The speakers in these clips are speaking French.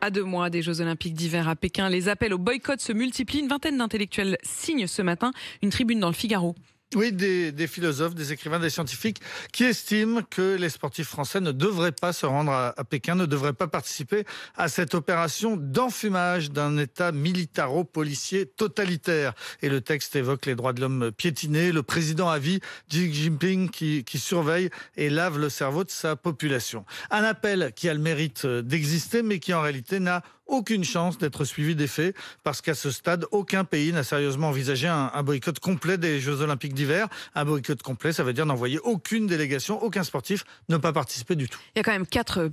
À 2 mois des Jeux Olympiques d'hiver à Pékin, les appels au boycott se multiplient. Une vingtaine d'intellectuels signent ce matin une tribune dans le Figaro. Oui, des philosophes, des écrivains, des scientifiques qui estiment que les sportifs français ne devraient pas se rendre à Pékin, ne devraient pas participer à cette opération d'enfumage d'un État militaro-policier totalitaire. Et le texte évoque les droits de l'homme piétinés, le président à vie, Xi Jinping, qui surveille et lave le cerveau de sa population. Un appel qui a le mérite d'exister, mais qui en réalité n'a aucune chance d'être suivi des faits, parce qu'à ce stade, aucun pays n'a sérieusement envisagé un boycott complet des Jeux Olympiques d'hiver. Un boycott complet, ça veut dire n'envoyer aucune délégation, aucun sportif, ne pas participer du tout. Il y a quand même 4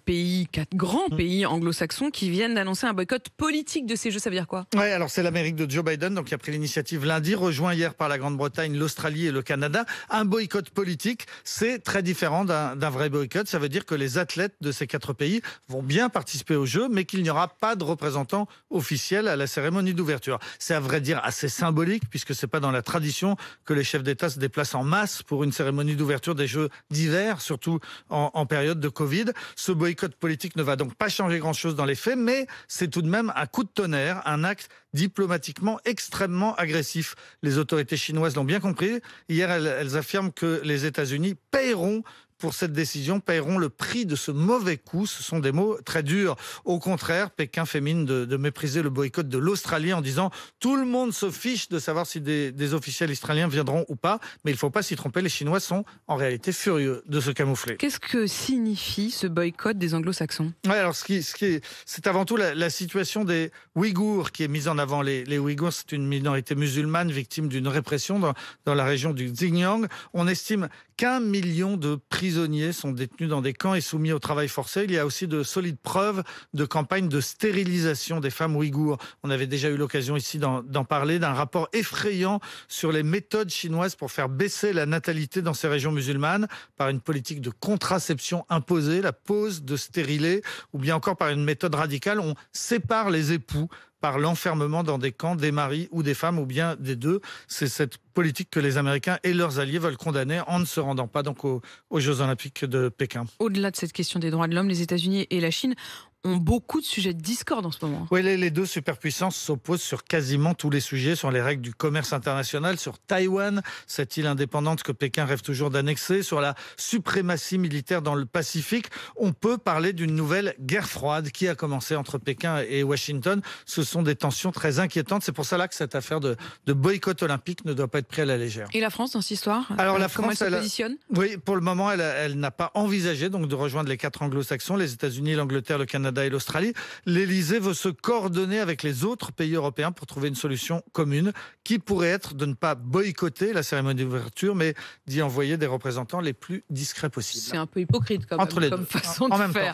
grands pays anglo-saxons qui viennent d'annoncer un boycott politique de ces Jeux. Ça veut dire quoi? Oui, alors c'est l'Amérique de Joe Biden, donc qui a pris l'initiative lundi, rejoint hier par la Grande-Bretagne, l'Australie et le Canada. Un boycott politique, c'est très différent d'un vrai boycott. Ça veut dire que les athlètes de ces 4 pays vont bien participer aux Jeux, mais qu'il n'y aura pas de représentant officiel à la cérémonie d'ouverture. C'est à vrai dire assez symbolique, puisque c'est pas dans la tradition que les chefs d'État se déplacent en masse pour une cérémonie d'ouverture des Jeux d'hiver, surtout en période de Covid. Ce boycott politique ne va donc pas changer grand-chose dans les faits, mais c'est tout de même un coup de tonnerre, un acte diplomatiquement extrêmement agressif. Les autorités chinoises l'ont bien compris. Hier, elles affirment que les États-Unis paieront pour cette décision, paieront le prix de ce mauvais coup. Ce sont des mots très durs. Au contraire, Pékin fait mine de mépriser le boycott de l'Australie en disant « tout le monde se fiche de savoir si des officiels australiens viendront ou pas ». Mais il ne faut pas s'y tromper, les Chinois sont en réalité furieux de se camoufler. Qu'est-ce que signifie ce boycott des anglo-saxons? Ouais, alors c'est avant tout la situation des Ouïghours qui est mise en avant. Les Ouïghours, c'est une minorité musulmane victime d'une répression dans la région du Xinjiang. On estime qu'1 million de prisonniers sont détenus dans des camps et soumis au travail forcé. Il y a aussi de solides preuves de campagnes de stérilisation des femmes ouïghours. On avait déjà eu l'occasion ici d'en parler, d'un rapport effrayant sur les méthodes chinoises pour faire baisser la natalité dans ces régions musulmanes, par une politique de contraception imposée, la pose de stérilés, ou bien encore par une méthode radicale. On sépare les époux par l'enfermement dans des camps des maris ou des femmes, ou bien des deux. C'est cette politique que les Américains et leurs alliés veulent condamner en ne se rendant pas donc aux Jeux Olympiques de Pékin. Au-delà de cette question des droits de l'homme, les États-Unis et la Chine ont beaucoup de sujets de discorde en ce moment. Oui, les deux superpuissances s'opposent sur quasiment tous les sujets, sur les règles du commerce international, sur Taïwan, cette île indépendante que Pékin rêve toujours d'annexer, sur la suprématie militaire dans le Pacifique. On peut parler d'une nouvelle guerre froide qui a commencé entre Pékin et Washington. Ce sont des tensions très inquiétantes. C'est pour ça là que cette affaire de boycott olympique ne doit pas être prise à la légère. Et la France dans cette histoire? Alors la comment France, elle se positionne? Oui, pour le moment, elle n'a pas envisagé donc de rejoindre les 4 anglo-saxons, les États-Unis, l'Angleterre, le Canada et l'Australie. L'Élysée veut se coordonner avec les autres pays européens pour trouver une solution commune qui pourrait être de ne pas boycotter la cérémonie d'ouverture, mais d'y envoyer des représentants les plus discrets possibles. C'est un peu hypocrite comme façon de faire.